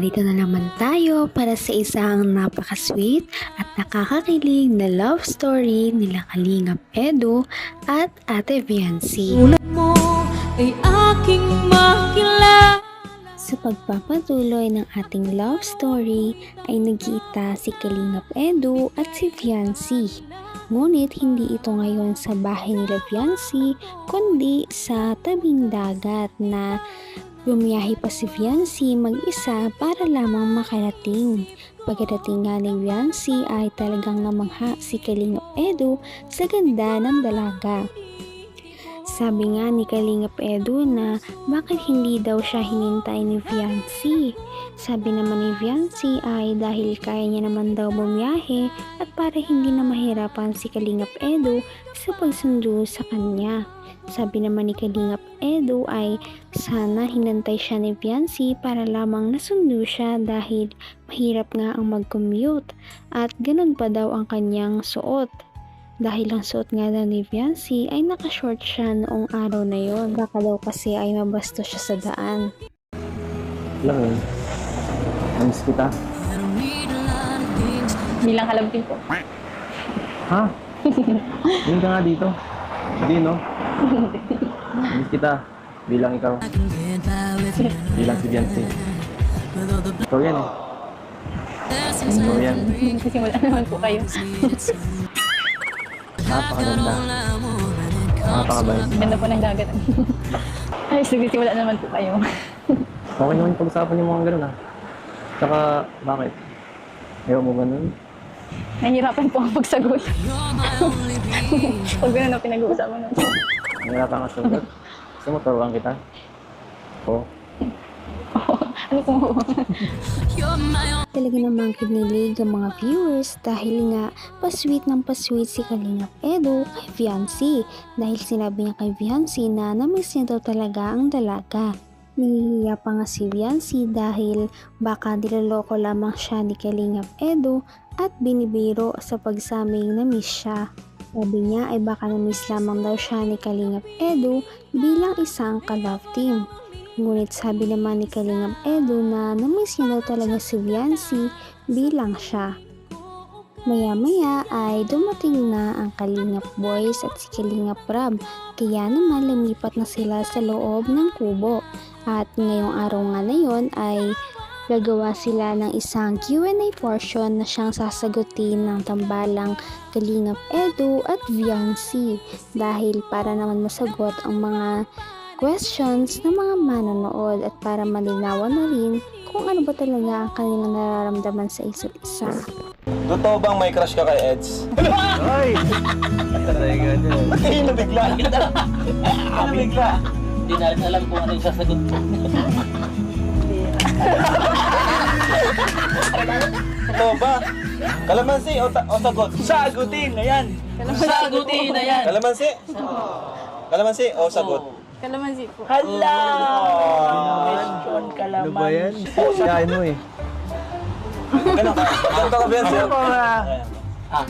Narito na naman tayo para sa isang napaka-sweet at nakakakilig na love story nila Kalingap Edu at Ate Viancy. Tulad mo ay aking makilala. Sa pagpapatuloy ng ating love story ay nagkita si Kalingap Edu at si Viancy. Ngunit hindi ito ngayon sa bahay nila Viancy kundi sa tabing dagat na bumiyahe pa si Viancy mag-isa para lamang makarating. Pagdating nga ni Viancy ay talagang namangha si Kalingap Edu sa ganda ng dalaga. Sabi nga ni Kalingap Edu na bakit hindi daw siya hinintay ni Viancy. Sabi naman ni Viancy ay dahil kaya niya naman daw bumiyahe at para hindi na mahirapan si Kalingap Edu sa pagsundo sa kanya. Sabi naman ni Kalingap Edu ay sana hinantay siya ni Viancy para lamang nasundo siya dahil mahirap nga ang mag-commute at ganun pa daw ang kanyang suot. Dahil ang suot nga daw ni Viancy ay nakashort siya noong araw na yon. Baka daw kasi ay mabasto siya sa daan. Alam mo yun, namiss kita. Bilang halambing po. Ha? Hindi ka nga dito. Hindi, no? Namiss kita. Bilang ikaw. Bilang si Viancy. Ikaw yan, eh. Ikaw yan. Simula naman po kayo. Napakaganda. Napakabait. Ganda po ng dagat. Ay, sige, simula naman po kayo. Okay naman yung pag-usapan yung mga ganun, ha? Tsaka, bakit? Ayaw mo ba nun? Nahihirapan po ang pagsagot. Pag gano'n na pinag-uusapan naman. Nahirapan ka sagot. Gusto mo, turuan kita? Oo. Ano po? Talaga namang kinilig ang mga viewers dahil nga pasweet ng pasweet si Kalingap Edu kay Viancy dahil sinabi niya kay Viancy na namiss niya daw talaga ang dalaga. Nahihiya pa nga si Viancy dahil baka niloloko lamang siya ni Kalingap Edu at binibiro sa pagsaming namiss siya. Sabi niya ay baka namiss lamang daw siya ni Kalingap Edu bilang isang ka-love team. Ngunit sabi naman ni Kalingap Edu na namiss niya daw talaga si Viancy bilang siya. Maya-maya ay dumating na ang Kalingap Boys at si Kalingap Rab, kaya naman lumipat na sila sa loob ng kubo. At ngayong araw nga na yon ay gagawa sila ng isang Q&A portion na siyang sasagutin ng tambalang Kalingap Edu at Viancy dahil para naman masagot ang mga questions ng mga manonood at para malinawan na rin kung ano ba talaga ang kanilang nararamdaman sa isa't isa. Totoo bang may crush ka kay Eds? Ay! Talaga dyan. Nabigla. Nabigla. Hindi na rin alam kung ano yung sasagot ko. Totoo ba? Kalamansi o sagot? Sagutin na yan! Sagutin na yan! Kalamansi? Kalamansi o sagot? Kalamansi po. Hala! Question ka Ano ba laman. yan? Kain mo, eh. Ganun ka? Ganun ka, Viancy? Ah,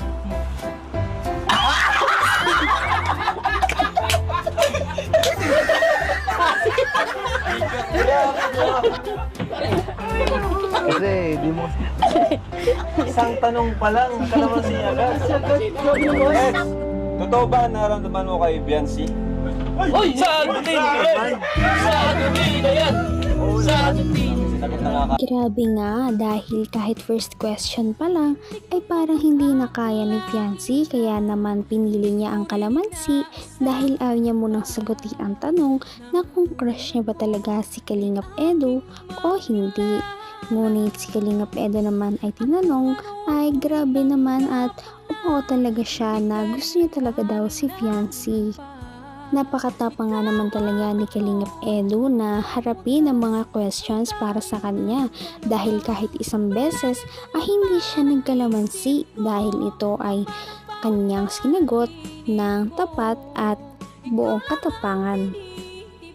Kasi, di mo... Isang tanong pa lang, kalamansi agad. Eds, totoo ba nararamdaman mo kay Viancy? Uy! Sagutin na yan! Sagutin na yan! Sagutin! Sinagot na nga Grabe nga dahil kahit first question pa lang ay parang hindi na kaya ni Viancy kaya naman pinili niya ang kalamansi dahil ayaw niya munang sagutin ang tanong na kung crush niya ba talaga si Kalingap Edu o hindi. Ngunit si Kalingap Edu naman ay tinanong ay grabe naman at oo talaga siya na gusto niya talaga daw si Viancy. Napakatapang nga naman talaga ni Kalingap Edu na harapin ang mga questions para sa kanya dahil kahit isang beses ay hindi siya nagkalamansi dahil ito ay kanyang sinagot ng tapat at buong katapangan.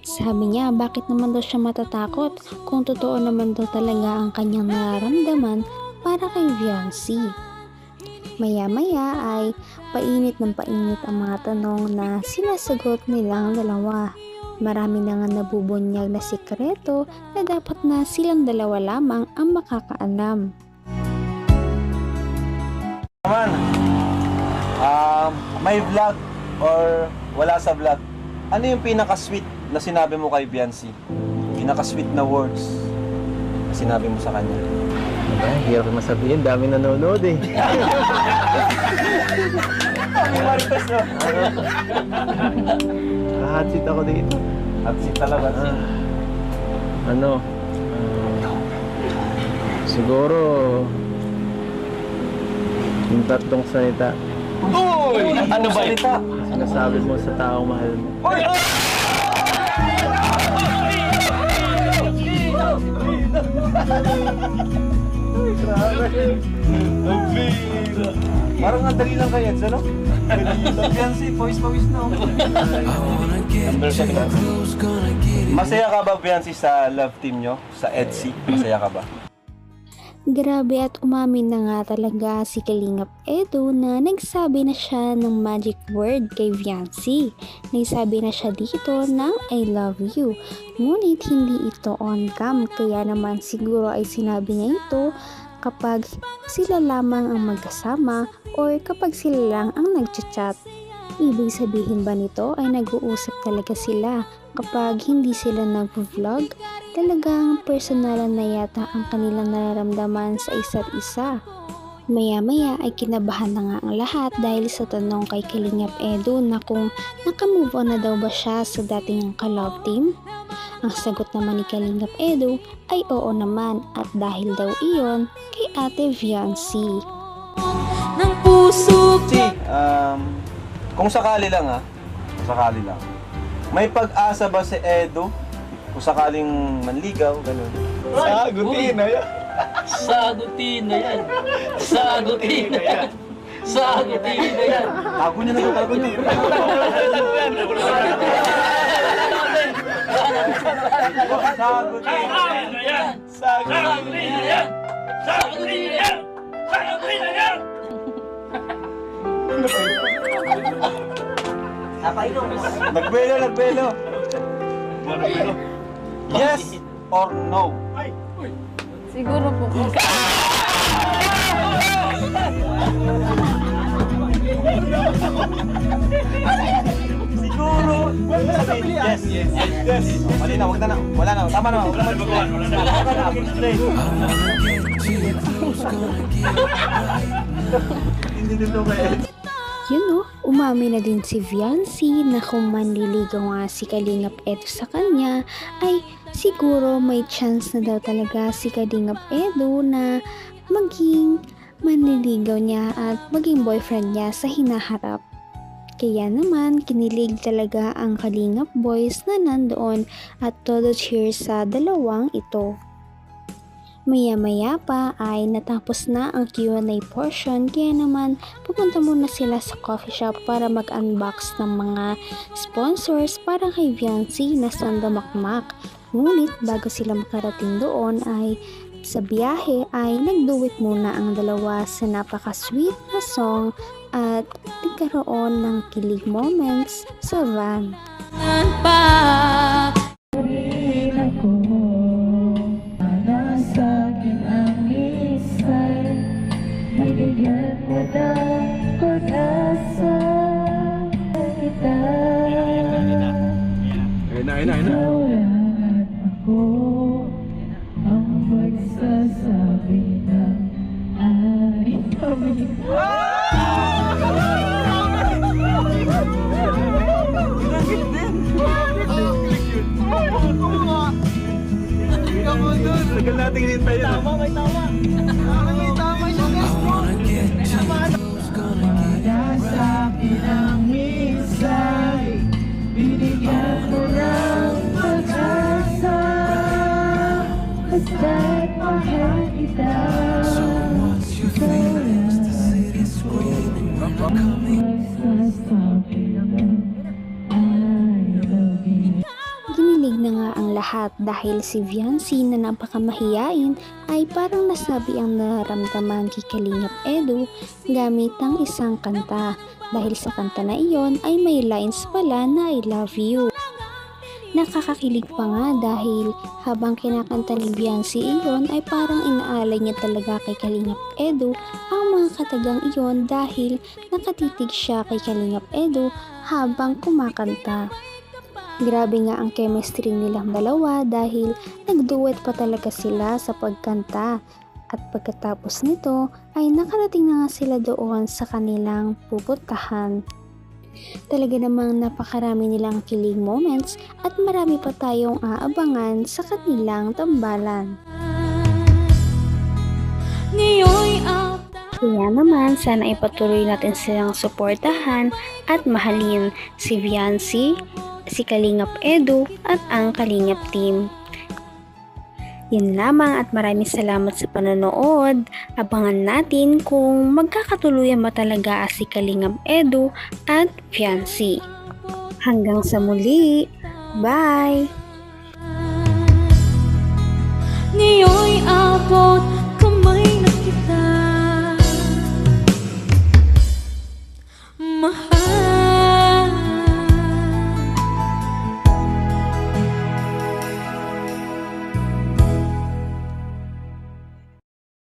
Sabi niya bakit naman daw siya matatakot kung totoo naman daw talaga ang kanyang nararamdaman para kay Viancy. Maya-maya ay painit ng painit ang mga tanong na sinasagot nilang dalawa. Marami na nga nabubunyag na sikreto na dapat na silang dalawa lamang ang makakaalam. Naman, may vlog or wala sa vlog, ano yung pinaka-sweet na sinabi mo kay Biancy? Pinaka-sweet na words na sinabi mo sa kanya? Ay, hirap naman sabihin, dami nanonood eh. Hot seat ako dito. At si talaga. Ano? Siguro yung tatlong salita Uy! Ano ba ito? sinasabi mo sa taong mahal mo. Parang ang dali lang kay Eds, ano? Biancy, pawis-pawis na. Masaya ka ba, Biancy, sa love team nyo? Sa EDSI? Masaya ka ba? Grabe at umamin na nga talaga si Kalingap Edu na nagsabi na siya ng magic word kay Viancy. Nagsabi na siya dito ng I love you. Ngunit hindi ito on cam, kaya naman siguro ay sinabi niya ito kapag sila lamang ang magkasama or kapag sila lang ang nagchat-chat. Ibig sabihin ba nito ay nag-uusap talaga sila kapag hindi sila nag-vlog? Talagang personalan na yata ang kanilang nararamdaman sa isa't isa. Maya-maya ay kinabahan na nga ang lahat dahil sa tanong kay Kalingap Edu na kung nakamove on na daw ba siya sa dating ka-love team. Ang sagot naman ni Kalingap Edu ay oo naman at dahil daw iyon kay Ate Viancy. ng puso ko. Kung sakali lang kung sakali lang, may pag-asa ba si Edu? Kung sakaling manligaw, ganun. Sagutin na yan. Sagutin na yan. Sagutin na yan. Sagutin na yan. Tago niya na ito, tago niya. Sagutin na yan. Sagutin na yan. Sagutin na yan. Sagutin na yan. Nagbelo, nagbelo. Yes or no? Siguro po. Siguro. Yes, yes, yes. Mali na, wag na. Wala na, tama na. Wag na mag-explain. Wag na mag-explain. Hindi dito kaya. Yun umamin na din si Viancy na kung manliligaw nga si Kalingap Edu sa kanya ay siguro may chance na daw talaga si Kalingap Edu na maging manliligaw niya at maging boyfriend niya sa hinaharap. Kaya naman kinilig talaga ang Kalingap boys na nandoon at todo cheers sa dalawang ito. Maya-maya pa ay natapos na ang Q&A portion kaya naman pupunta muna sila sa coffee shop para mag-unbox ng mga sponsors para kay Viancy na sandamakmak. Ngunit bago sila makarating doon ay sa biyahe ay nagduet muna ang dalawa sa napaka-sweet na song at nagkaroon ng kilig moments sa van. Pa Tagal natin hinintay yun. Tama, may tama. May tama siya, guys. Sa akin ang misay, binigyan mo ng pag-asa, basta't mahal kita. Ginilig na nga ang lahat dahil si Viancy na napakamahiyain ay parang nasabi ang nararamdaman kay Kalingap Edu gamit ang isang kanta. Dahil sa kanta na iyon ay may lines pala na I love you. Nakakakilig pa nga dahil habang kinakanta ni Viancy iyon ay parang inaalay niya talaga kay Kalingap Edu ang mga katagang iyon dahil nakatitig siya kay Kalingap Edu habang kumakanta. Grabe nga ang chemistry nilang dalawa dahil nagduet pa talaga sila sa pagkanta. At pagkatapos nito ay nakarating na nga sila doon sa kanilang pupuntahan. Talaga namang napakarami nilang kilig moments at marami pa tayong aabangan sa kanilang tambalan. Ngayon'y Kaya naman sana ipatuloy natin silang suportahan at mahalin si Viancy, si Kalingap Edu at ang Kalingap team. Yun lamang at maraming salamat sa panonood. Abangan natin kung magkakatuluyan ba talaga si Kalingap Edu at Viancy. Hanggang sa muli. Bye! ngayon'y abot